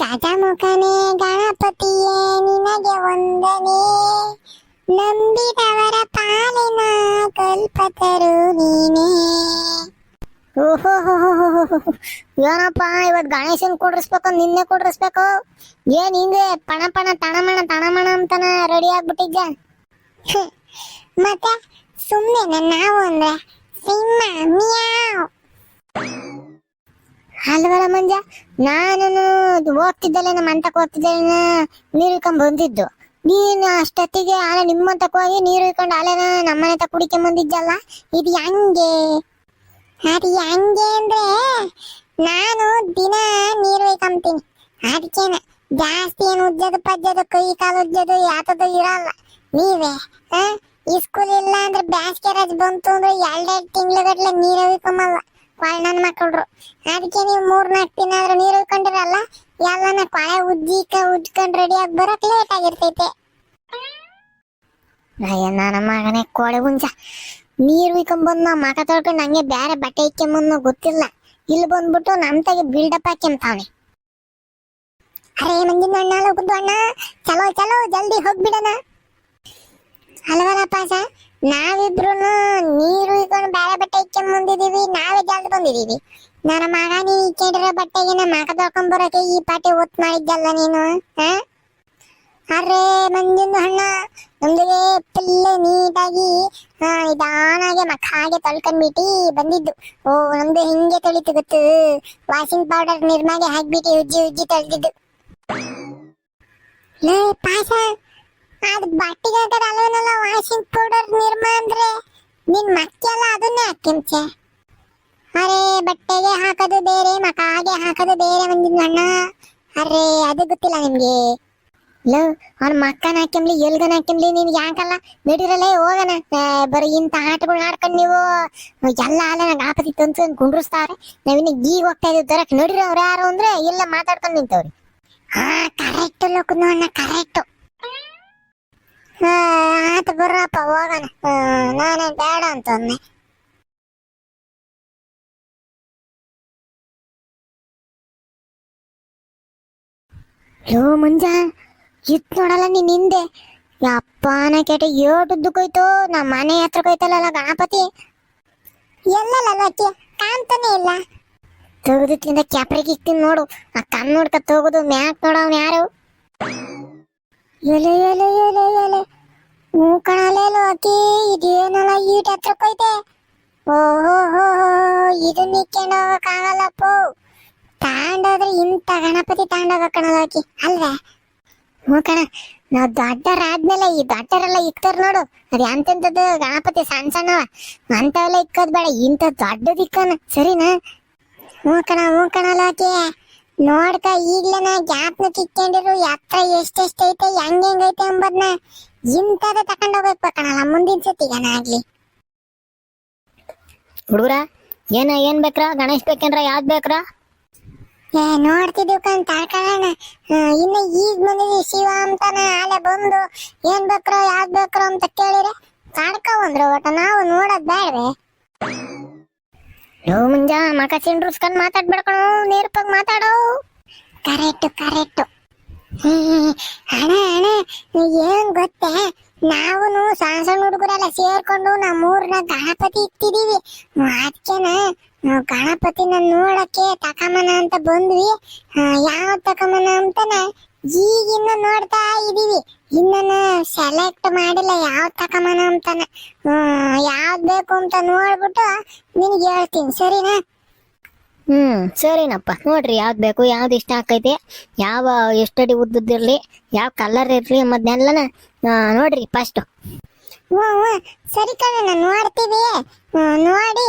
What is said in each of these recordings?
ಗಜಮುಖನೇ ಗಣಪತಿಯೇ ನಿನಗೆ ವಂದನೆ, ನಂಬಿದವರ ಪಾಲಿನ ಕಲ್ಪತರು ನೀನೇ. ಓಹೋ, ಏನಪ್ಪ ಇವತ್ ಗಣೇಶನ್ ಕೂಡ್ರಿಸ್ಬೇಕು, ನಿನ್ನೆ ಕೂಡ್ರಿಸ್ಬೇಕು. ಏನ್ ಹಿಂಗೆ ಪಣ ಪಣ ತಣಮಣ ತಣಮಣ ಅಂತಾನ ರೆಡಿ ಆಗ್ಬಿಟ್ಟಿದ್ದ. ಮತ್ತೆ ಸುಮ್ಮನೆ ನಾವು ಅಂದ್ರೆ ಸಿಂಹ ಮಿಯಾವ್ ಅಲ್ವಲ್ಲ ಮಂಜ. ನಾನು ಹೋಗ್ತಿದ್ದಲ್ಲ, ನಮ್ಮ ಅಂತಕ್ಕೆ ಹೋಗ್ತಿದ್ದ ನೀರು ಇಳ್ಕೊಂಡ್ ಬಂದಿದ್ದು. ನೀನು ಅಷ್ಟೊತ್ತಿಗೆ ಆಲೆ ನಿಮ್ಮಂತಕ್ಕೆ ಹೋಗಿ ನೀರು ಇಳ್ಕೊಂಡು ಆಲೆನ ನಮ್ಮನೆ ತಕ್ಕ ಕುಡಿಕೊಂಡ್ ಬಂದಿದ್ದಲ್ಲ. ಇದು ಹೆಂಗೆ? ಅದು ಹೆಂಗೆ ಅಂದ್ರೆ ನಾನು ದಿನ ನೀರು ಇಳ್ಕೊಂತೀನಿ, ಅದಕ್ಕೇನ ಜಾಸ್ತಿ ಏನು ಉಜ್ಜೋದು ಪಜ್ಜೋದು ಕೈ ಕಾಲು ಉಜ್ಜೋದು ಯಾತದು ಇರಲ್ಲ. ನೀವೇ ಈ ಸ್ಕೂಲ್ ಇಲ್ಲ ಅಂದ್ರೆ ಬ್ಯಾಸ್ಗೆ ರಜೆ ಬಂತು ಅಂದ್ರೆ 2-2 ತಿಂಗ್ಳುಗಟ್ಲೆ ನೀರು ಇಳ್ಕೊಂಬಲ್ಲ ನನ್ನ ಮಕ್ಕಳ್ರು. ಅದಕ್ಕೆ ನೀವು 3-4 ದಿನ ಆದ್ರೂ ನೀರು ಇಳ್ಕೊಂಡಿರಲ್ಲ, ಎಲ್ಲನ ಕೊಳೆ ಉಜ್ಕೊಂಡು ರೆಡಿ ಆಗಿ ಬರೋಕ್ ಲೇಟ್ ಆಗಿರ್ತೈತೆ. ನನ್ನ ಮಗನೇ ಕೋಳೆ ಹುಂಜ, ನೀರು ಇಕ್ಕೊಂಬಂದ್ ನಾವ್ ಮಕ ತೊಳ್ಕೊಂಡು ಹಂಗೆ ಬೇರೆ ಬಟ್ಟೆ ಇಕ್ಕೊಂಬಂದ್ ಗೊತ್ತಿಲ್ಲ, ಇಲ್ಲಿ ಬಂದ್ಬಿಟ್ಟು ನಮ್ತಾಗೆ ಬಿಲ್ಡಪ್ ಹಾಕ್ಯಂತಾವನೆ. ಅರೆ ಮಂಜಿನ ಅಣ್ಣ ಹೋಗುದು ಅಣ್ಣ, ಚಲೋ ಚಲೋ ಜಲ್ದಿ ಹೋಗ್ಬಿಡಣ ಅಲ್ವಲ್ಲಪ್ಪ ಸರ್. ನಾವಿಬ್ರು ನೀರು ಇಕ್ಕೊಂಡು ಬೇರೆ ಬಟ್ಟೆ ಇಕ್ಕೊಂಬಂದಿದೀವಿ, ನಾವೇ ಜಲ್ದಿ ಬಂದಿದೀವಿ. ನನ್ನ ಮಗ ನೀನ್ ಇಕ್ಕೊಂಡಿರೋ ಬಟ್ಟೆಗೆ ನಮ್ಮ ಮಕ ತೊಳ್ಕೊಂಡ್ ಬರೋಕೆ ಈ ಪಾಟಿ ಒತ್ತು ಮಾಡಿದ್ದಲ್ಲ ನೀನು. ಅರೆ ಮಂಜಿನ ಅಣ್ಣ, ನಮ್ದಿಗೆ ಫುಲ್ ನೀಟಾಗಿ ನಿಧಾನಾಗೆ ಮಕ್ಕ ಹಾಗೆ ತೊಳ್ಕೊಂಡ್ಬಿಟ್ಟು ಬಂದಿದ್ದು. ಓ ನಮ್ದು ಹಿಂಗೆ ತೊಳಿತು ಗೊತ್ತು, ವಾಷಿಂಗ್ ಪೌಡರ್ ನಿರ್ಮಾಗೆ ಹಾಕ್ಬಿಟ್ಟು ಉಜ್ಜಿ ತೊಳೆದಿದ್ದು. ಲೇ ಪಾಸ, ಅದು ಬಟ್ಟೆಗೆ ಹಾಕೋದು ಅಲ್ವನಲ್ಲ ವಾಷಿಂಗ್ ಪೌಡರ್ ನಿರ್ಮಾ ಅಂದ್ರೆ, ನಿನ್ ಮಕ್ಕೆಲ್ಲ ಅದನ್ನೇ ಹಾಕ್ಯಂಚೆ. ಅರೆ ಬಟ್ಟೆಗೆ ಹಾಕೋದು ಬೇರೆ, ಮಕಾಗೆ ಹಾಕೋದು ಬೇರೆ ಮಂಜಿನ ಅಣ್ಣ. ಅರೆ ಅದು ಗೊತ್ತಿಲ್ಲ ನಿಮ್ಗೆ? ಲೋ ಅವ್ನ ಮಕ್ಕನ ಹಾಕ್ಯಂಬ್ಲಿ ಎಲ್ಗನ ಹಾಕ್ಯಂಬ್ಲಿ, ನಿನ್ಗೆ ಯಾಕಲ್ಲ ನಡಿರಲ್ಲೇ ಹೋಗಣ. ಬರೀ ಇಂಥ ಆಟಗಳು ಆಡ್ಕೊಂಡು ನೀವು ಎಲ್ಲ ಅಲ್ಲ ಗಣಪತಿ ತಂತು ಕುಂಡ್ರಿಸ್ತಾವ್ರೆ. ನಾವಿನ್ನ ಈಗ ಹೋಗ್ತಾ ಇದೀವಿ ತರಕ್. ನಡಿರ ಅವ್ರು ಯಾರು ಅಂದ್ರೆ ಎಲ್ಲ ಮಾತಾಡ್ಕೊಂಡು ನಿಂತವ್ರಿ. ಕರೆಕ್ಟ್ ಲೋಕದ ಅಣ್ಣ, ಕರೆಕ್ಟ್. ಆತ ಬರ್ರಪ್ಪ ಹೋಗೋಣ, ನಾನೇ ಬೇಡ ಅಂತ ಅಂದೆ. ಲೋ ಮಂಜ, ಇತ್ ನೋಡಲ್ಲ ನೀನ್ ಹಿಂದೆ ಯಪ್ಪನ ಕೇಟ ಏಟುದ್ದಕ್ಕೋಯ್ತು. ನಮ್ಮ ಮನೆ ಹತ್ರ ಹೋಯ್ತಲ್ಲ ಗಣಪತಿ, ಎಲ್ಲಲ್ಲ ಕಾಣ್ತಾನೆ ಇಲ್ಲ. ತೆಗೆದಿತ್ತಿಂದ ಕ್ಯಾಪ್ರಿಗೆ ಇಕ್ತೀನಿ ನೋಡು, ಆ ಕಣ್ ನೋಡ್ಕ ತಗೋದು ಮ್ಯಾಕ್ ನೋಡವ್ನ ಯಾರು? ಎಲೆ ಎಲೆ ಎಲೆ ಎಲೆ ಹೂ ಕಣಲೇಲು ಅಕ್ಕಿ, ಇದೇನಲ್ಲ ಈಟ್ ಹತ್ರಕ್ಕೈತೆ. ಓಹೋ ಹೋ, ಇದನ್ನ ಇಕ್ಕೊಂಡು ಹೋಗಕ್ಕಾಗಲ್ಲಪ್ಪ. ತಾಂಡೋದ್ರೆ ಇಂಥ ಗಣಪತಿ ತಾಂಡೋಗ ಕಣಲ್ಲ ಅಕ್ಕಿ ಅಲ್ವೇ? ಹ್ಞೂ ಕಣ, ನಾವ್ ದೊಡ್ಡರಾದ್ಮೇಲೆ ಈ ದೊಡ್ಡರೆಲ್ಲ ಇಕ್ತಾರ ನೋಡು, ಅದ್ ಎಂತೆಂಥದ್ದು ಗಣಪತಿ ಸಣ್ಣ ಸಣ್ಣವ ಅಂತವೆಲ್ಲ ಇಕ್ಕೋದ್ ಬೇಡ, ಇಂಥ ದೊಡ್ಡದು ಇಕ್ಕೋಣ ಸರಿನಾ? ಹ್ಞೂ ಕಣಲ್ಲ ಅಕ್ಕಿ, ನೋಡ್ಕ ಈಗ್ಲೇನ ಗ್ಯಾಪ್ನ ಕಿಕ್ಕೊಂಡಿರು, ಎತ್ರ ಎಷ್ಟೆಷ್ಟೈತೆ ಹೆಂಗೈತೆ ಎಂಬದ್ನ ಇಂಥದ ತಕೊಂಡೋಗ್ಬೇಕು ಕಣಲ್ಲ ಮುಂದಿನ ಸತಿಗನ ಆಗ್ಲಿ. ಹುಡುಗ್ರ ಏನ್ ಬೇಕ್ರ? ಗಣೇಶ್ ಬೇಕೇನ್ರ? ಯಾವ್ದ್ ಬೇಕ್ರ? ನೋಡ್ತಿದ್ದೀವಿ ಕಣ್ ತಾಳ್ಕೊಳ್ಳೋಣ. ಇನ್ನು ಈಗ ಬಂದಿದ್ವಿ ಶಿವ ಅಂತಾನ, ಆಲೆ ಬಂದು ಏನ್ ಬೇಕ್ರೋ ಯಾವ್ದ್ ಬೇಕ್ರೋ ಅಂತ ಕೇಳಿದ್ರೆ ತಾಡ್ಕೊಂಡ್ರು. ಒಟ್ಟ ನಾವು ನೋಡೋದ್ ಬೇಡ್ವೆ? ಲೋ ಮುಂಜಾ ಮಕ ಸಿಂಡ್ರಸ್ಕೊಂಡ್ ಮಾತಾಡ್ಬೇಡ್ಕಣೋ, ನೇರ್ಪಾಗಿ ಮಾತಾಡೋ. ಕರೆಕ್ಟ್. ಅಣ್ಣ ಏನ್ ಗೊತ್ತೇ, ನಾವು ಸಣ್ಣ ಹುಡುಗರೆಲ್ಲ ಸೇರ್ಕೊಂಡು ನಮ್ಮೂರ್ನ ಗಣಪತಿ ಇಕ್ತಿದೀವಿ. ಅದಕ್ಕೆನ ನಾವು ಗಣಪತಿನ ನೋಡಕ್ಕೆ ತಕಮನ ಅಂತ ಬಂದ್ವಿ. ಯಾವ ತಕಮನ ಅಂತಾನ ಈಗಿನ್ನ ನೋಡ್ತಾ ಇದೀವಿ, ಇನ್ನ ಸೆಲೆಕ್ಟ್ ಮಾಡಿಲ್ಲ ಯಾವ ತಕಮನ ಅಂತಾನ. ಯಾವ್ದ್ ಬೇಕು ಅಂತ ನೋಡ್ಬಿಟ್ಟು ನಿನ್ಗೆ ಹೇಳ್ತೀನಿ ಸರಿನಾ? ಸರಿನಪ್ಪ, ನೋಡ್ರಿ ಯಾವ್ದು ಬೇಕು, ಯಾವ್ದು ಇಷ್ಟ ಆಕೈತಿ, ಯಾವ ಎಷ್ಟಡಿ ಉದ್ದದಿರ್ಲಿ, ಯಾವ ಕಲರ್ ಇರ್ಲಿ ಎಂಬುದನ್ನೆಲ್ಲನ ನೋಡ್ರಿ ಫಸ್ಟ್. ಹ್ಞೂ ಸರಿ ಕಣ, ನೋಡ್ತೀವಿ. ನೋಡಿ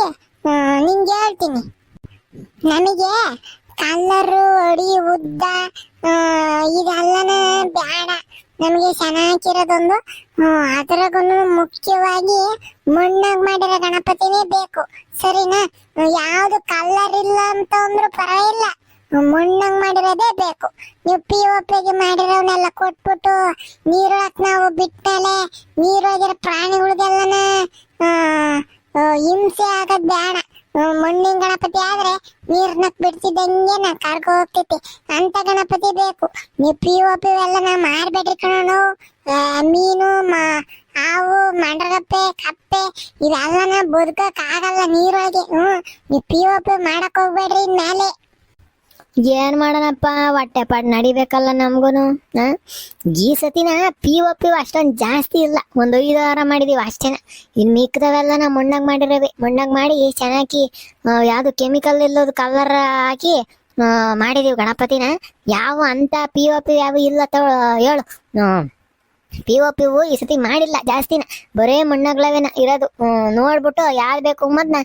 ನಿಂಗೆ ಹೇಳ್ತೀನಿ. ನಮಗೆ ಕಲ್ಲರು ಅಡಿ ಉದ್ದ ಇದೆಲ್ಲನ ಬೇಡ, ನಮಗೆ ಚೆನ್ನಾಗಿರೋದೊಂದು, ಅದ್ರಾಗೂ ಮುಖ್ಯವಾಗಿ ಮಣ್ಣಾಗ ಮಾಡಿರೋ ಗಣಪತಿನೇ ಬೇಕು ಸರಿನಾ? ಯಾವ್ದು ಕಲ್ಲರ್ ಇಲ್ಲ ಅಂತ ಅಂದ್ರೂ ಪರವಾಗಿಲ್ಲ, ಮಣ್ಣಾಗ ಮಾಡಿರೋದೇ ಬೇಕು. ನೀವು POP ಮಾಡಿರೋನೆಲ್ಲ ಕೊಟ್ಬಿಟ್ಟು ನೀರೊಳಕ್ ನಾವು ಬಿಟ್ಮೇಲೆ ನೀರೊಳಗಿರೋ ಪ್ರಾಣಿಗಳಿಗೆಲ್ಲನ ಹಿಂಸೆ ಆಗೋದ್ ಬೇಡ. ಮಣ್ಣಿನ ಗಣಪತಿ ಆದ್ರೆ ನೀರ್ನಕ್ ಬಿಡ್ತಿದ್ದಂಗೆ ನಾ ಕರ್ಕೊ ಹೋಗ್ತೈತಿ ಅಂತ ಗಣಪತಿ ಬೇಕು. ನೀವು POP ಎಲ್ಲ ನಾ ಮಾಡ್ಬೇಡ್ರಿ ಕಣೋ. ಮೀನು ಹಾವು ಮಂಡ್ರಗಪ್ಪೆ ಕಪ್ಪೆ ಇವೆಲ್ಲನ ಬದುಕಕ್ ಆಗಲ್ಲ ನೀರೊಳಗೆ. ನೀವು POP ಮಾಡಕ್ ಹೋಗ್ಬೇಡ್ರಿ ಇನ್ಮೇಲೆ. ಏನ್ ಮಾಡೋಣಪ್ಪ, ಹೊಟ್ಟೆ ಪಾಡ್ ನಡಿಬೇಕಲ್ಲ ನಮ್ಗೂನು. ಈ ಸತಿನ POP ಅಷ್ಟೊಂದ್ ಜಾಸ್ತಿ ಇಲ್ಲ, ಒಂದು 5 ವಾರ ಮಾಡಿದೀವಿ ಅಷ್ಟೇನ. ಇನ್ ಮಿಕ್ಕದವೆಲ್ಲ ನಾ ಮಣ್ಣಾಗ್ ಮಾಡಿರವಿ. ಮಣ್ಣಾಗ್ ಮಾಡಿ ಚೆನ್ನಾಗಿ ಯಾವ್ದು ಕೆಮಿಕಲ್ ಇಲ್ಲೋದು ಕಲರ್ ಹಾಕಿ ಮಾಡಿದೀವಿ ಗಣಪತಿನ. ಯಾವ ಅಂತ POP ಯಾವ ಇಲ್ಲ ಹೇಳು. POP ಈ ಸತಿ ಮಾಡಿಲ್ಲ ಜಾಸ್ತಿನ, ಬರೇ ಮಣ್ಣಾಗ್ಲವೇನ ಇರೋದು. ನೋಡ್ಬಿಟ್ಟು ಯಾವ್ದು ಬೇಕು ಮದ್ನ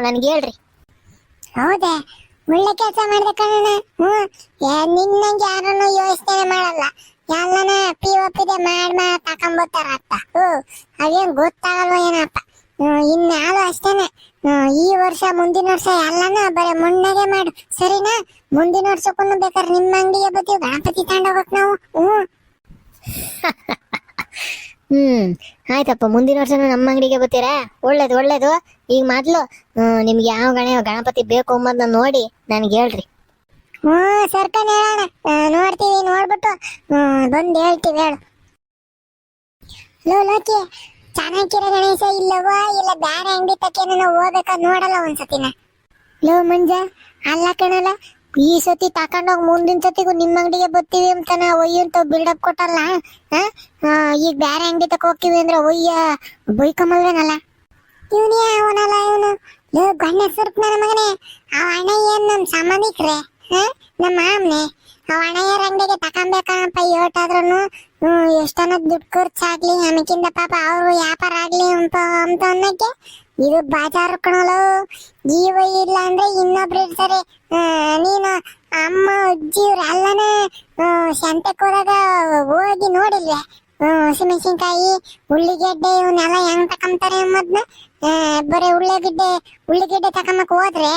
ನನ್ಗೆ ಹೇಳ್ರಿ. ಹೌದೇ, ಒಳ್ಳೆ ಕೆಲಸ ಮಾಡಿದೆ ಕಣ. ನಿನ್ನಂಗೆ ಯಾರನ್ನು ಯೋಚನೆ ಮಾಡಲ್ಲ, ಎಲ್ಲನ POP ಮಾಡಿ ತಕೊಂಬತ್ತಾರ ಅತ್ತ. ಅದೇನ್ ಗೊತ್ತಾಗಲ್ವ ಏನಪ್ಪ. ಇನ್ಯಾವುದು ಅಷ್ಟೇನೆ, ಈ ವರ್ಷ ಮುಂದಿನ ವರ್ಷ ಎಲ್ಲನ ಬರೀ ಮಣ್ಣಾಗೆ ಮಾಡು ಸರಿನಾ. ಮುಂದಿನ ವರ್ಷಕ್ಕೂ ಬೇಕಾದ್ರೆ ನಿಮ್ಮ ಅಂಗಡಿಗೆ ಬರ್ತೀವಿ ಗಣಪತಿ ತಗೊಂಡೋಗಕ್ ನಾವು. ಆಯ್ತಪ್ಪ, ಮುಂದಿನ ವರ್ಷ ನಮ್ಮ ಅಂಗಡಿಗೆ ಬರ್ತೀರಾ? ಒಳ್ಳೇದು ಒಳ್ಳೇದು. ಈಗ ಮೊದ್ಲು ನಿಮ್ಗೆ ಯಾವ ಗಣಪತಿ ಬೇಕು ಅಂಬದ್ನ ನೋಡಿ ನನ್ಗೆ ಹೇಳ್ರಿ. ಸರ್ಕನ್ ಹೇಳೋಣ, ನೋಡ್ತೀವಿ. ನೋಡ್ಬಿಟ್ಟು ಬಂದು ಹೇಳ್ತೀವಿ. ಹೇಳು ಲೋಕಿ, ಚೆನ್ನಾಗಿರೋ ಗಣೇಶ ಇಲ್ಲವಾ ಇಲ್ಲ ಬ್ಯಾರೆ ಅಂಗಡಿ ತಕ್ಕೇನ ನಾವು ಹೋಗ್ಬೇಕಾ ನೋಡಲ್ಲ ಒಂದ್ಸತಿನ. ಲೋ ಮಂಜ, ಅಲ್ಲ ಕಣಲ್ಲ, ಈ ಸತಿ ತಕೊಂಡೋಗಿ ಮುಂದಿನ ಸತಿಗೂ ನಿಮ್ಮ ಅಂಗಡಿಗೆ ಬರ್ತೀವಿ ಅಂತ ಒಯ್ಯಂತ ಬಿಲ್ಡಪ್ ಕೊಟ್ಟಲ್ಲ. ಈಗ ಬ್ಯಾರೆ ಅಂಗಡಿ ತಕ ಹೋಗ್ತೀವಿ ಅಂದ್ರೆ ಬೈಕಮಲ್ವೇನಲ್ಲ. ಇವನೇ ಅವನಲ್ಲ ಇವನು. ಗಣ್ಣ ಸ್ವರೂಪ್ ನನ್ನ ಮಗನೇ. ಅವ ಅಣ್ಣ ಏನ್ ನಮ್ ಸಂಬಂಧಿಕ್ರೆ, ನಮ್ಮ ಮಾಮನೆ. ಅವ ಅಣ್ಣಯ್ಯರ ಅಂಗಡಿಗೆ ತಕೊಂಬೇಕಪ್ಪ ಏಟಾದ್ರೂ ಎಷ್ಟನ್ನ ದುಡ್ಡು ಖರ್ಚಾಗ್ಲಿ, ನಮಗಿಂದ ಪಾಪ ಅವ್ರು ವ್ಯಾಪಾರ ಆಗ್ಲಿ ಅಂತ ಅನ್ನಕ್ಕೆ ಇದು ಬಾಜಾರು ಕಣಲು. ಜೀವ ಇಲ್ಲ ಅಂದ್ರೆ ಇನ್ನೊಬ್ರು ಇರ್ತಾರೆ. ನೀನು ಅಮ್ಮ ಅಜ್ಜಿ ಇವ್ರೆಲ್ಲನ ಸಂತೆಗೆ ಹೋದಾಗ ಹೋಗಿ ನೋಡಿಲ್ವೇ? ಹಸಿಮೆಣಸಿನ್ಕಾಯಿ ಉಳ್ಳಿಗೆಡ್ಡೆ ಇವನ್ನೆಲ್ಲ ಹೆಂಗ್ ತಕೊಂತಾರೆ ಅನ್ನೋದ್ನ. ಬರೀ ಉಳ್ಳಿಗೆಡ್ಡೆ ತಕೊಂಬಕ್ ಹೋದ್ರೆ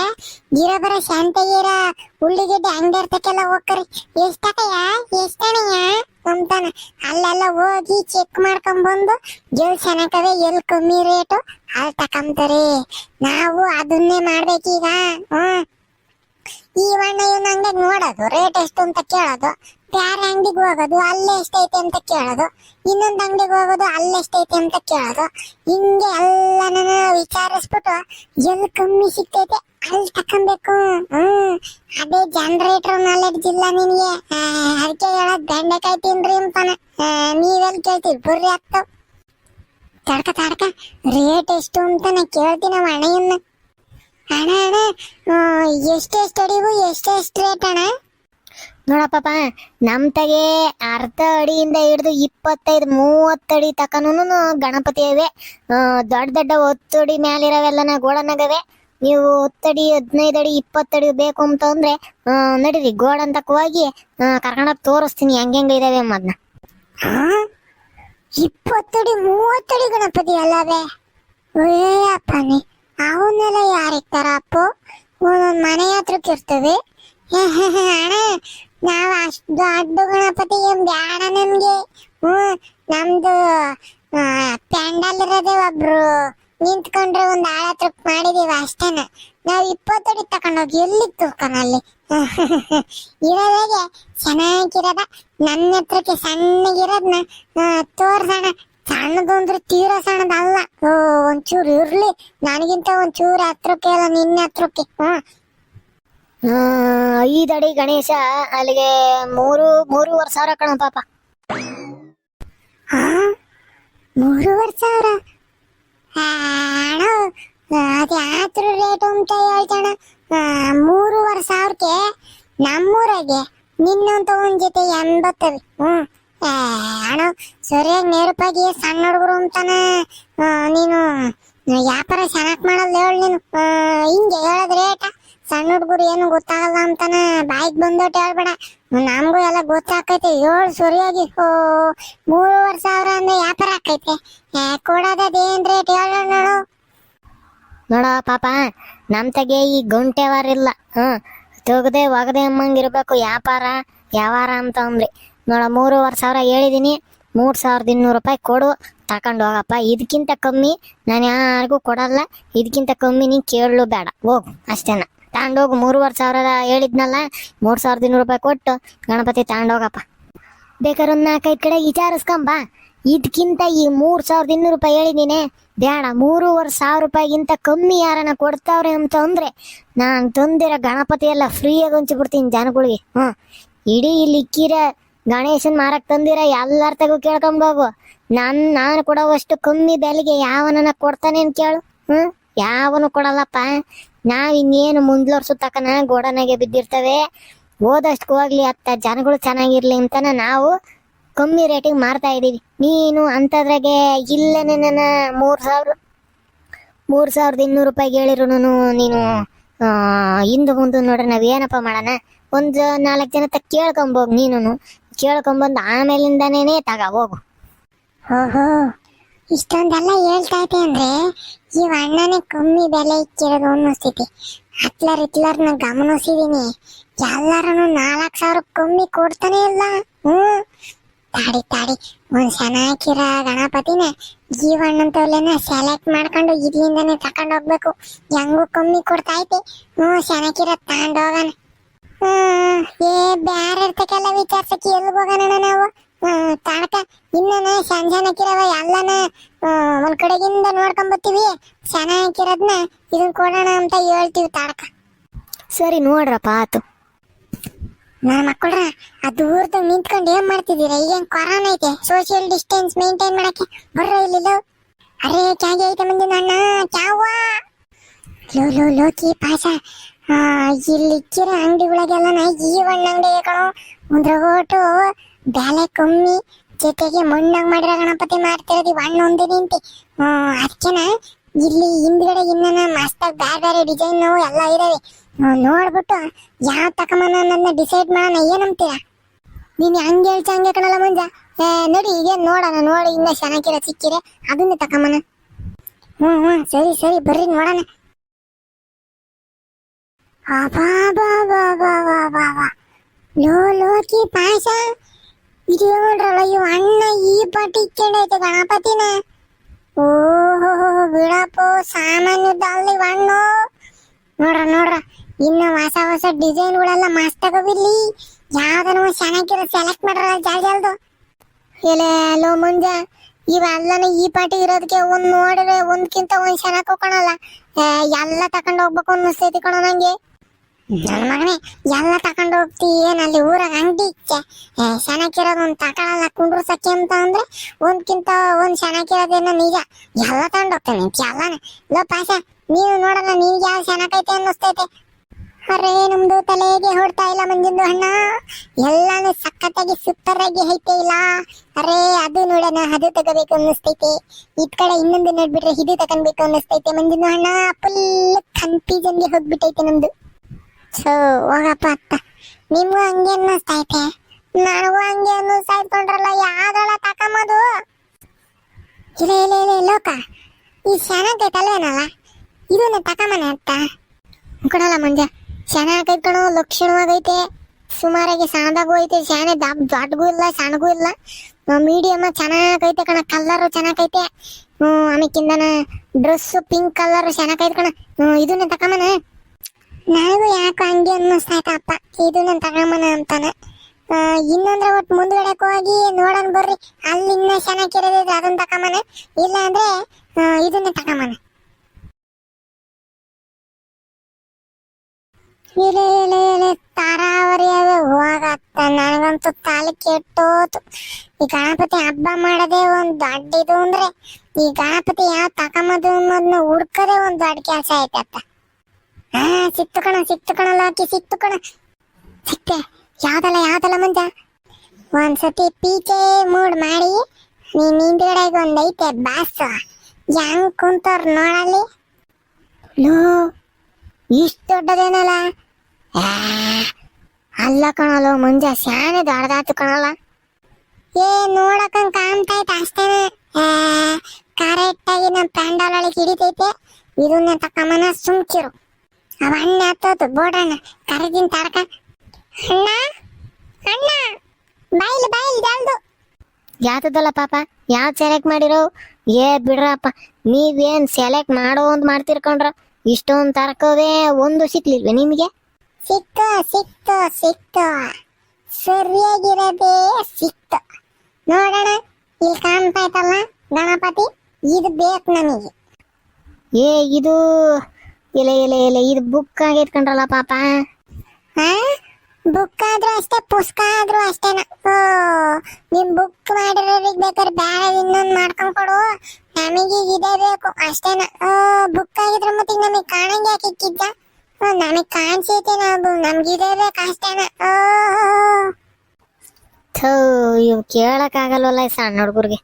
ಬರ ಸಂತೆಗಿರ ಉಳ್ಳಿಗೆಡ್ಡೆ ಅಂಗಡಿರ್ತಕ್ಕೆಲ್ಲ ಹೋಗ್ಕರಿ ಎಷ್ಟಣಯ್ಯ ಅಂತಾನ. ಅಲ್ಲೆಲ್ಲ ಹೋಗಿ ಚೆಕ್ ಮಾಡ್ಕೊಂಡ್ ಬಂದು ಎಲ್ ಚೆನ್ನಾಗವೆ ಎಲ್ ಕಮ್ಮಿ ರೇಟು ಅಲ್ಲಿ ತಕೊಂತಾರೆ. ನಾವು ಅದನ್ನೇ ಮಾಡ್ಬೇಕೀಗ. ಈ ಅಣ್ಣ ಇವನ್ ಅಂಗಡಿಗೆ ನೋಡೋದು ರೇಟ್ ಎಷ್ಟು ಅಂತ ಕೇಳೋದು, ಬ್ಯಾರೆ ಅಂಗಡಿಗೆ ಹೋಗೋದು ಅಲ್ಲೇ ಎಷ್ಟೈತೆ ಅಂತ ಕೇಳೋದು, ಇನ್ನೊಂದು ಅಂಗಡಿಗೆ ಹೋಗೋದು ಅಲ್ಲೇ ಎಷ್ಟೈತೆ ಅಂತ ಕೇಳೋದು. ಹಿಂಗೆ ಎಲ್ಲನ ವಿಚಾರಿಸ್ಬಿಟ್ಟು ಎಲ್ಲಿ ಕಮ್ಮಿ ಸಿಗ್ತೈತೆ ಅಲ್ಲಿ ತಕೊಂಬೇಕು. ಅದೇ ಜನರೇಟರ್ ನಾಲೆಡ್ಜ್ ಇಲ್ಲ ನಿನಗೆ, ಅದಕ್ಕೆ ಹೇಳೋದು ಬೆಂಡೆಕಾಯಿ ತಿನ್ರಿ ಅಂತಾನೆ. ನೀವೆಲ್ಲಿ ಕೇಳ್ತೀವಿ, ಬರ್ರಿ ಆಗ್ತಾವ. ತಡ್ಕ ರೇಟ್ ಎಷ್ಟು ಅಂತ ನಾ ಕೇಳ್ತೀನಿ ನಮ್ಮ ಅಣ್ಣಯ್ಯನ್ನ. ಅಣ್ಣ ಎಷ್ಟೆಷ್ಟು ಅಡಿಗೂ ಎಷ್ಟೆಷ್ಟು ರೇಟ್ ಅಣ್ಣ? ನೋಡಪ್ಪ, ನಮ್ ತಗೆ ಅರ್ಧ ಅಡಿಯಿಂದ ಹಿಡಿದು 25-30 ಅಡಿ ತಕನೂ ಗಣಪತಿ ಇವೆ. ದೊಡ್ಡ 10 ಅಡಿ ಮ್ಯಾಲಿರವೆಲ್ಲನ ಗೋಡನಾಗವೆ. ನೀವು 10 ಅಡಿ 15 ಅಡಿ 20 ಅಡಿ ಬೇಕು ಅಂತಂದ್ರೆ ನಡೀರಿ ಗೋಡನ್ ತಕ ಹೋಗಿ ಕರ್ಕೊಂಡೋಗಿ ತೋರಿಸ್ತೀನಿ ಹೆಂಗ ಇದಾವೆ ಮದ್ನ. 20 ಅಡಿ 30 ಅಡಿ ಗಣಪತಿ ಅಲ್ಲವೇ? ಅಪ್ಪನಿ ಅವನ್ನೆಲ್ಲ ಯಾರಿರ್ತಾರ ಅಪ್ಪು? ಒಂದೊಂದ್ ಮನೆ ಹತ್ರಕ್ಕೆ ಇರ್ತವೆ. ಅಣ್ಣ ನಾವ್ ಅಷ್ಟು ದೊಡ್ಡ ಗಣಪತಿ ಏನ್ ಬ್ಯಾಡ ನಮ್ಗೆ. ನಮ್ದು ಪ್ಯಾಂಡಲ್ ಇರೋದೇ ಒಬ್ರು ನಿಂತ್ಕೊಂಡ್ರೆ ಒಂದ್ ಆಳ ಹತ್ರಕ್ ಮಾಡಿದೀವಿ ಅಷ್ಟೇನ. ನಾವ್ 20 ಅಡಿ ತಕೊಂಡೋಗಿ ಎಲ್ಲಿಗೆ ತೂರ್ಕನಲ್ಲಿ ಇರೋದಾಗೆ ಚೆನ್ನಾಗಿರೋದ ನನ್ನ ಹತ್ರಕ್ಕೆ ಸಣ್ಣಗಿರೋದ್ನ ತೋರ್ಸೋಣ. ಸಣ್ಣದು ಅಂದ್ರೆ ತೀರಾ ಸಣ್ಣದಲ್ಲ, ಒಂಚೂರು ಇರ್ಲಿ, ನನಗಿಂತ ಒಂಚೂರು ಹತ್ರಕ್ಕೆ ಅಲ್ಲ ನಿನ್ನ ಹತ್ರಕ್ಕೆ. 5 ಅಡಿ ಗಣೇಶ ಅಲ್ಲಿಗೆ 3-3.5 ಸಾವಿರ ಕಣ ಪಾಪ. 3.5 ಸಾವಿರ ಅಣ್ಣ, ಅದು ಯಾತ್ರ ರೇಟ್ ಅಂತ ಹೇಳ್ತಾಣ. 3.5 ಸಾವಿರಕ್ಕೆ ನಮ್ಮೂರಾಗೆ ನಿನ್ನಂತ ಒಂದ್ ಜೊತೆ 80. ಅಣ್ಣ ಸರಿಯಾಗಿ ನೇರಪಾಗಿ ಸಣ್ಣ ಹುಡುಗರು ಅಂತಾನ ನೀನು ವ್ಯಾಪಾರ ಚೆನ್ನಾಗ್ ಮಾಡಲ್ಲ ಹೇಳ ನೀನು. ಹಿಂಗೆ ಹೇಳದ್ ರೇಟ ಸಣ್ಣ ಹುಡುಗರು ಏನು ಗೊತ್ತಾಗಲ್ಲ ಅಂತಾನ ಬಾಯಿಗೆ ಬಂದೋಟ್ ಹೇಳ್ಬೇಡ, ನಮಗೂ ಎಲ್ಲ ಗೊತ್ತಾಕೈತೆ. ಹೇಳು ಸರಿಯಾಗಿ. 3.5 ಸಾವಿರ ಅಂದ್ರೆ ವ್ಯಾಪಾರ ಆಕೈತೆ, ಕೊಡೋದೇನ್ ರೇಟ್ ಹೇಳ ನೋಡು. ನೋಡ ಪಾಪ, ನಮ್ ತಗೆ ಈ ಗಂಟೆವಾರ ಇಲ್ಲ. ತೆಗ್ದೆ ಒಗದೆ ಅಮ್ಮಂಗಿರ್ಬೇಕು ವ್ಯಾಪಾರ ಅಂತ ಅಂದ್ರಿ. ನೋಡ 3.5 ಸಾವಿರ ಹೇಳಿದೀನಿ. 3,200 ರೂಪಾಯಿ ಕೊಡು, ತಕೊಂಡು ಹೋಗಪ್ಪ. ಇದಕ್ಕಿಂತ ಕಮ್ಮಿ ನಾನು ಯಾರಿಗೂ ಕೊಡಲ್ಲ. ಇದಕ್ಕಿಂತ ಕಮ್ಮಿ ನೀನು ಕೇಳಲು ಬೇಡ, ಹೋಗು ಅಷ್ಟೇನ. ತಗೊಂಡೋಗು. 3,500 ಹೇಳಿದ್ನಲ್ಲ, 3,200 ರೂಪಾಯಿ ಕೊಟ್ಟು ಗಣಪತಿ ತಗೊಂಡೋಗಪ್ಪ. ಬೇಕಾದ್ರೆ ಒಂದು 4-5 ಕಡೆ ವಿಚಾರಿಸ್ಕೊಂಬ. ಇದಕ್ಕಿಂತ ಈ 3,200 ರೂಪಾಯಿ ಹೇಳಿದ್ದೀನಿ ಬೇಡ. 3,500 ರೂಪಾಯಿಗಿಂತ ಕಮ್ಮಿ ಯಾರನ್ನ ಕೊಡ್ತಾವ್ರೆ ಅಂತ ಅಂದ್ರೆ ನಾನು ತಂದಿರೋ ಗಣಪತಿ ಎಲ್ಲ ಫ್ರೀಯಾಗಿ ಹಂಚಿಬಿಡ್ತೀನಿ ಜನಗಳಿಗೆ. ಇಡೀ ಇಲ್ಲಿ ಇಕ್ಕಿರ ಗಣೇಶನ್ ಮಾರಕ್ ತಂದಿರ ಎಲ್ಲಾರ ತಗೋ ಕೇಳ್ಕೊಂಬೋಗು. ನಾನು ಕೊಡೋವಷ್ಟು ಕಮ್ಮಿ ಬೆಲೆಗೆ ಯಾವನನ್ನ ಕೊಡ್ತಾನೆ ಅಂತ ಕೇಳು. ಯಾವನು ಕೊಡಲ್ಲಪ್ಪ. ನಾವ್ ಇನ್ನೇನು ಮುಂದ್ಲ ವರ್ಷ ತಕನ ಗೋಡನಾಗೆ ಬಿದ್ದಿರ್ತವೆ. ಹೋದಷ್ಟು ಹೋಗ್ಲಿ ಅತ್ತ ಜನಗಳು ಚೆನ್ನಾಗಿರ್ಲಿ ಅಂತಾನ ನಾವು ಕಮ್ಮಿ ರೇಟಿಗೆ ಮಾರ್ತಾ ಇದೀವಿ. ನೀನು ಅಂತದ್ರಾಗೆ ಇಲ್ಲೇ ನನ್ನ 3,200 ರೂಪಾಯಿಗೆ ಹೇಳಿರು ನೀನು ಹಿಂದೆ ಮುಂದೆ ನೋಡ್ರಿ ನಾವ್ ಏನಪ್ಪ ಮಾಡೋಣ. ಒಂದು 4 ಜನ ಕೇಳ್ಕೊಂಬೋಗ್. ನೀನು ಕೇಳ್ಕೊಂಬಂದು ಆಮೇಲಿಂದಾನೇ ತಗ ಹೋಗು. ಓಹೋ, ಇಷ್ಟೊಂದೆಲ್ಲ ಹೇಳ್ತಾ ಐತೆ ಅಂದ್ರೆ ಈ ಅಣ್ಣನೇ ಕಮ್ಮಿ ಬೆಲೆ ಇಕ್ಕಿರೋದು ಅನ್ನಿಸ್ತೈತಿ. ಹಿಟ್ಲರ್ನ ಗಮನಿಸಿದೀನಿ. ಎಲ್ಲಾರನು 4,000 ಕಮ್ಮಿ ಕೊಡ್ತಾನೆ ಇಲ್ಲ. ತಾಡಿ ಒಂದ್ ಚೆನ್ನಾಗಿರ ಗಣಪತಿನ ಜೀವಣ್ಣಂತವ್ಲೇನ ಸೆಲೆಕ್ಟ್ ಮಾಡ್ಕೊಂಡು ಇದ್ರಿಂದಾನೆ ತಕೊಂಡ್ ಹೋಗ್ಬೇಕು. ಹೆಂಗೂ ಕಮ್ಮಿ ಕೊಡ್ತಾ ಐತೆ. ಚೆನ್ನಾಗಿರ ತಗೊಂಡೋಗೋಣ. ಬ್ಯಾರೆ ಇರ್ತಕ್ಕೆಲ್ಲ ವಿಚಾರ್ಸಕ್ಕೆ ಎಲ್ಲಿ ಹೋಗೋಣ ನಾವು? ತಾಡಕ ಇನ್ನನ ಸಂಜಾನಕ್ಕಿರವ ಎಲ್ಲನ ಒಂದ್ ಕಡೆಗಿಂದ ನೋಡ್ಕೊಂಬತ್ತೀವಿ. ಚೆನ್ನಾಗಿರೋದ್ನ ಇದನ್ ಕೊಡೋಣ ಅಂತ ಹೇಳ್ತೀವಿ ತಾಡಕ. ಸರಿ ನೋಡ್ರಪ್ಪ ಆತು. ನನ್ನ ಮಕ್ಕಳ್ರ ಆ ದೂರದಾಗ ನಿಂತ್ಕೊಂಡು ಏನ್ ಮಾಡ್ತಿದ್ದೀರಾ? ಈಗೇನ್ ಕೊರೋನಾ ಐತೆ, ಸೋಷಿಯಲ್ ಡಿಸ್ಟೆನ್ಸ್ ಮೇಂಟೈನ್ ಮಾಡಕ್ಕೆ ಬರ್ರ ಇಲ್ಲಿಲ್ಲ. ಅರೇ ಚಾಗಿ ಐತೆ ಮಂದಿನ ಅಣ್ಣ ಚಾವ ಲೋಕಿ ಪಾಸ. ಇಲ್ಲಿ ಇಕ್ಕಿರ ಅಂಗಡಿಗಳಿಗೆಲ್ಲ ಜೀವಣ್ಣ ಅಂಗಡಿ ಕಣೋ. ಒಂದ್ರಗೋಟು ಬೆಲೆ ಕಮ್ಮಿ, ಜೊತೆಗೆ ಮಣ್ಣಾಗ ಮಾಡಿರೋ ಗಣಪತಿ ಮಾಡ್ತಿರೋದು ಹಣ್ಣು ಒಂದೇ ನಿಂತಿ. ಅದಕ್ಕೆನ ಇಲ್ಲಿ ಹಿಂದ್ಗಡೆ ಇನ್ನನ ಮಸ್ತಾಗಿ ಬೇರೆ ಡಿಸೈನ್ ನಾವು ಎಲ್ಲ ಇದಾವೆ. ನೋಡ್ಬಿಟ್ಟು ಯಾವ ತಕಮನ ನನ್ನ ಡಿಸೈಡ್ ಮಾಡೋಣ. ಏನಂತೀರಾ? ನೀನ್ ಹಂಗೆ ಹೇಳ್ತಾ ಹಂಗೆ ಕಣಲ್ಲ ಮುಂಜ. ನೋಡಿ ಈಗೇನ್ ನೋಡೋಣ. ನೋಡಿ ಇನ್ನ ಚೆನ್ನಾಗಿರ ಸಿಕ್ಕಿರೆ ಅದನ್ನ ತಕಮನ. ಸರಿ ಬರ್ರಿ ನೋಡೋಣ. ಲೋಕಿ ಪಾಶ ಇದು ನೋಡ್ರಲ್ಲ, ಇವ್ ಅಣ್ಣ ಈ ಪಟ್ಟಿ ಇಕ್ಕೊಂಡೈತೆ ಗಣಪತಿನ. ಓಹೋ ಬಿಡಪ್ಪ, ಸಾಮಾನ್ಯದ ಅಲ್ಲಿ ಹಣ್ಣು. ನೋಡ್ರ ಇನ್ನ ಹೊಸ ಡಿಸೈನ್ಗಳೆಲ್ಲ ಮಸ್ತ್ ಆಗವಿಲ್ಲಿ. ಯಾವ್ದನ ಚೆನ್ನಾಗಿರೋ ಸೆಲೆಕ್ಟ್ ಮಾಡ್ರ ಜಲ್ದು. ಎಲ್ಲೋ ಮುಂಜ ಇವೆಲ್ಲನ ಈ ಪಾಟಿ ಇರೋದಕ್ಕೆ ಒಂದ್ ನೋಡಿದ್ರೆ ಒಂದ್ಕಿಂತ ಒಂದ್ ಚೆನ್ನಾಗ್ ಕಾಣಲ್ಲ. ಎಲ್ಲ ತಕೊಂಡ್ ಹೋಗ್ಬೇಕು ಅನ್ನಿಸ್ತೈತಿ ಕಣೋ ನಂಗೆ. ನನ್ನ ಮಗನೇ ಎಲ್ಲ ತಕೊಂಡ್ ಹೋಗ್ತಿ ಏನ್ ಅಲ್ಲಿ ಊರಾಗ ಅಂಗಡಿ ಇಚ್ಚೆ ಚೆನ್ನಾಗಿರೋದು ಒಂದ್ ತಗೊಳಲ್ಲ ಕುಂಡ್ರಸಕ್ಕೆ ಅಂತ ಅಂದ್ರೆ ಒಂದ್ಕಿಂತ ಒಂದ್ ಚೆನ್ನಾಗಿರೋದೇನೋ ನಿಜ. ಎಲ್ಲ ತಗೊಂಡ್ ಹೋಗ್ತಾನೆ ಎಲ್ಲಾನ. ಲೋ ಪಾಸ ನೀನು ನೋಡಲ್ಲ, ನಿನ್ಗೆ ಯಾವ ಚೆನ್ನಾಗೈತೆ ಅನ್ನಿಸ್ತೈತೆ. ಅರೇ ನಮ್ದು ತಲೆಗೆ ಹೊಡ್ತಾ ಇಲ್ಲ ಮಂಜಿಂದು ಅಣ್ಣ. ಎಲ್ಲಾನು ಸಖತ್ತಾಗಿ ಸೂಪರ್ ಆಗಿ ಐತೆ ಇಲ್ಲ. ಅರೇ ಅದು ನೋಡೋಣ, ಅದು ತಗೋಬೇಕು ಅನ್ನಿಸ್ತೈತೆ. ಇದ್ ಕಡೆ ಇನ್ನೊಂದು ನೋಡ್ಬಿಟ್ರೆ ಇದು ತಗೊಂಡ್ಬೇಕು ಅನ್ನಿಸ್ತೈತೆ ಮಂಜಿಂದು ಅಣ್ಣ. ಫುಲ್ ಕನ್ಫ್ಯೂಷನ್ಗೆ ಹೋಗ್ಬಿಟ್ಟೈತೆ ನಮ್ದು. ಸೊ ಹೋಗಪ್ಪ ಅತ್ತ, ನಿಮ್ಗೂ ಹಂಗೆ ಅನ್ನಿಸ್ತೈತೆ, ನನಗೂ ಹಂಗೆ ಅನ್ನಿಸ್ತಾಯ್ಕೊಂಡ್ರಲ್ಲ. ಯಾವ್ದೊಳ ತಕೊಂಬದು? ಇಲ್ಲ ಲೋಕ, ಈ ಚೆನ್ನಾಗೈತಲ್ವೇನಲ್ಲ, ಇದನ್ನ ತಕೊಂಬನೆ ಅಂತ ಕೊಡಲ್ಲ ಮಂಜ. ಚೆನ್ನಾಗೈತೆ ಕಣೋ, ಲಕ್ಷಣವಾಗೈತೆ. ಸುಮಾರಾಗಿ ಸಣ್ಣದಾಗೂ ಐತೆ, ಶಾನೆ ದೊಡ್ಡಗೂ ಇಲ್ಲ ಸಣ್ಣಗೂ ಇಲ್ಲ, ಮೀಡಿಯಮ್ ಚೆನ್ನಾಗೈತೆ ಕಣ. ಕಲರು ಚೆನ್ನಾಗೈತೆ. ಆಮೇಕಿಂದನ ಡ್ರೆಸ್ ಪಿಂಕ್ ಕಲರ್ ಚೆನ್ನಾಗೈತೆ ಕಣ. ಇದನ್ನ ತಕೊಂಬನ. ನನಗೂ ಯಾಕೋ ಹಂಗೆ ಅನ್ನಿಸ್ತಾಯ್ತಪ್ಪ, ಇದನ್ನ ತಗೊಂಬನ ಅಂತಾನೆ. ಇನ್ನೊಂದ್ರೆ ಒಟ್ಟು ಮುಂದ್ಗಡೆಕ್ ಹೋಗಿ ನೋಡೋಣ ಬರ್ರಿ, ಅಲ್ಲಿ ಇನ್ನ ಚೆನ್ನಾಗಿರೋದಿದ್ರೆ ಅದನ್ನ ತಕೊಂಬನ. ಇಲ್ಲ ಅಂದ್ರೆ ಇದನ್ನ ತಕೊಂಬನ. ಇಲ್ಲ ತಾರಾವರಿಯವೇ ಹೋಗತ್ತ. ನನಗಂತೂ ತಾಲಿ ಕೆಟ್ಟೋತು. ಈ ಗಣಪತಿ ಹಬ್ಬ ಮಾಡದೆ ಒಂದ್ ದೊಡ್ಡ ಇದು ಅಂದ್ರೆ ಈ ಗಣಪತಿ ಯಾವ ತಕೊಂಬದು ಅನ್ನೋದನ್ನ ಹುಡ್ಕದೆ ಒಂದ್ ದೊಡ್ಡ ಕೆಲಸ ಐತತ್ತ. ಸಿಕ್ತು ಕಣ ಲೋಕಿ, ಸಿಕ್ತು ಕಣ. ಸಿಕ್ತೆ? ಯಾವ್ದಲ್ಲ ಮುಂಜ. ಒಂದ್ಸತಿ ಪೀಚೆ ಮೂಡ್ ಮಾಡಿ ನೀನ್ ಹಿಂದ್ಗಡೆಗೆ ಒಂದೈತೆ ಬಾಸ್, ಹೆಂಗ್ ಕುಂತವ್ರ ನೋಡಲ್ಲಿ. ಲೋ ಇಷ್ಟ ದೊಡ್ಡದೇನಲ್ಲ. ಅಲ್ಲ ಕಣಲು ಮುಂಜ, ಶಾನೆ ದೊಡ್ಡದಾತು ಕಣಲ್ಲ. ನೋಡಕಂಗ್ ಕಾಣ್ತೈತೆ ಅಷ್ಟೇನೆ. ಕರೆಕ್ಟ್ ಆಗಿ ನಮ್ ಪ್ಯಾಂಡಲ್ ಒಳಗೆ ಹಿಡಿತೈತೆ. ಇದನ್ನ ತಕ್ಕಮ್ಮನ ಸುಮ್ಕಿರು. ಅವ ಅಣ್ಣ ಹತ್ತೋತು ಬೋಡಣ್ಣ ಕರೆದಿನ್ ತಡಕ. ಅಣ್ಣ ಬಾಯಿಲ್ ಜಲ್ದು. ಯಾತದಲ್ಲ ಪಾಪ ಯಾವ್ದು ಸೆಲೆಕ್ಟ್ ಮಾಡಿರೋ? ಏ ಬಿಡ್ರಪ್ಪ, ನೀವೇನ್ ಸೆಲೆಕ್ಟ್ ಮಾಡೋ ಅಂತ ಮಾಡ್ತಿರ್ಕೊಂಡ್ರ ಇಷ್ಟೊಂದು ತರ್ಕೋದೆ ಒಂದು ಸಿಕ್ಲಿಲ್ವೇ ನಿಮಗೆ? ಸಿಕ್ತು ಸಿಕ್ತು ಸಿಕ್ತು, ಸರಿಯಾಗಿರೋದೇ ಸಿಕ್ತು. ನೋಡೋಣ, ಇಲ್ಲಿ ಕಾಣ್ತಾಯ್ತಲ್ಲ ಗಣಪತಿ, ಇದು ಬೇಕು ನಮಗೆ. ಏ ಇದು ಇದು ಬುಕ್ ಆಗೈತ್ಕೊಂಡ್ರಲ್ಲ ಪಾಪ. ಹಾ, ಬುಕ್ ಆದ್ರೂ ಅಷ್ಟೇ, ಪುಸ್ತಕ ಆದ್ರೂ ಅಷ್ಟೇನ. ಓ, ನಿಮ್ ಬುಕ್ ಮಾಡಿರೋರಿಗೆ ಬೇಕಾದ್ರೆ ಬೇರೆ ಇನ್ನೊಂದು ಮಾಡ್ಕೊಂಡ್ ಕೊಡು, ನಮಗೆ ಇದೇ ಬೇಕು ಅಷ್ಟೇನ. ಬುಕ್ ಆಗಿದ್ರೆ ಮತ್ತೆ ನಮಗೆ ಕಾಣಂಗೆ ಯಾಕೆ ಇಕ್ಕಿದ್ದ? ನಮಗ್ ಕಾಣಿಸೈತೆ, ನಾವು ನಮ್ಗಿದೇ ಬೇಕು ಅಷ್ಟೇನ. ಥೂ, ಇವು ಕೇಳಕ್ಕಾಗಲ್ವಲ್ಲ ಈ ಸಣ್ಣ ಹುಡುಗರಿಗೆ.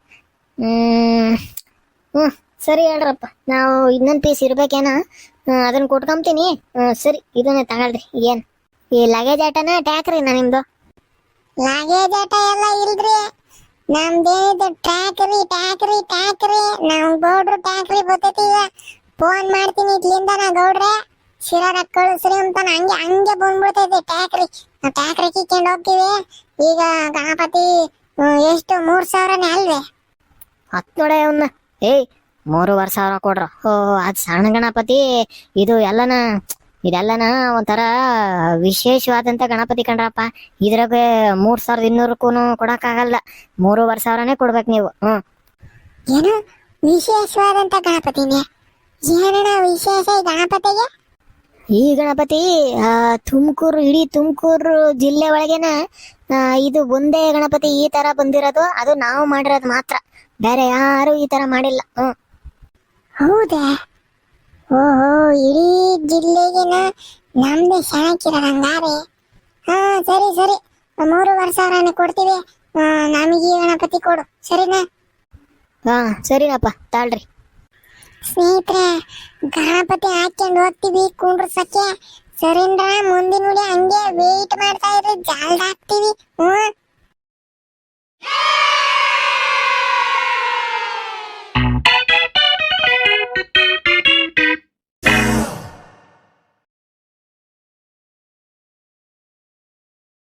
ಸರಿ ಹೇಳ್ರಪ್ಪ, ನಾವು ಇನ್ನೊಂದು ಪೀಸ್ ಇರ್ಬೇಕೇನ, ಅದನ್ನ ಕೊಟ್ಕೊಂತೀನಿ. ಸರಿ, ಇದನ್ನೇ ತಗೊಳ್ರಿ. ಏನ್ ಈ ಲಗೇಜ್ ಆಟನ ಟ್ಯಾಕ್ರಿನ ನಿಮ್ದು? ಲಗೇಜ್ ಆಟ ಎಲ್ಲ ಇಲ್ರಿ, ನಮ್ದೇನಿದು ಟ್ಯಾಕ್ರಿ ಟ್ಯಾಕ್ರಿ ಟ್ಯಾಕ್ರಿ. ನಮ್ ಗೌಡ್ರು ಟ್ಯಾಕ್ರಿ ಬರ್ತೈತಿ. ಈಗ ಫೋನ್ ಮಾಡ್ತೀನಿ ಇದ್ಲಿಂದ, ನಾ ಗೌಡ್ರೆ ಶಿರಾರ ಕಳಿಸ್ರಿ ಅಂತ ಹಂಗೆ ಹಂಗೆ ಬಂದ್ಬಿಡ್ತೈತಿ ಟ್ಯಾಕ್ರಿ. ನಾವು ಟ್ಯಾಕ್ರಿ ಕಿತ್ಕೊಂಡು ಹೋಗ್ತೀವಿ. ಈಗ ಗಣಪತಿ ಎಷ್ಟು 3,000ನೇ ಅಲ್ವೇ? ಹತ್ ನೋಡೆ ಅವನ್ನ. ಏಯ್, 3,500 ಕೊಡ್ರ. ಓ, ಅದ್ ಸಣ್ಣ ಗಣಪತಿ. ಇದೆಲ್ಲನ ಒಂಥರ ವಿಶೇಷವಾದಂತ ಗಣಪತಿ ಕಣ್ರಪ್ಪ. ಇದ್ರಾಗ 3,200ಕ್ಕೂ ಕೊಡಕ್ಕಾಗಲ್ಲ, 3,500ನೇ ಕೊಡ್ಬೇಕು ನೀವು. ಏನು ವಿಶೇಷವಾದಂತ ಗಣಪತಿನೇ? ಏನಣ್ಣ ವಿಶೇಷ ಈ ಗಣಪತಿಗೆ? ಈ ಗಣಪತಿ ಇಡೀ ತುಮಕೂರು ಜಿಲ್ಲೆ ಒಳಗೇನ ಇದು ಒಂದೇ ಗಣಪತಿ ಈ ತರ ಬಂದಿರೋದು. ಅದು ನಾವು ಮಾಡಿರೋದು ಮಾತ್ರ, ಬೇರೆ ಯಾರು ಈ ತರ ಮಾಡಿಲ್ಲ. ಹೌದಾ? ಓಹೋ, ಇಡೀ ಜಿಲ್ಲೆಗಿನ ನಮ್ದೇ ಶಾಕಿರೋದಂಗಾರೆ. ಹಾ, ಸರಿ ಸರಿ, 3,500ನೇ ಕೊಡ್ತೀವಿ. ನಮಗೆ ಈ ಗಣಪತಿ ಕೊಡು, ಸರಿನಾ? ಸರಿನಪ್ಪ, ತಾಳ್ರಿ. ಸ್ನೇಹಿತರೆ, ಗಣಪತಿ ಹಾಕ್ಕೊಂಡು ಹೋಗ್ತೀವಿ ಕುಂಡ್ರಸಕ್ಕೆ. ಸರಿಂದ್ರ ಮುಂದಿನ ನುಡಿ ಹಂಗೆ ವೇಟ್ ಮಾಡ್ತಾ ಇದ್ರೆ ಜಾಲ್ದ ಹಾಕ್ತೀವಿ.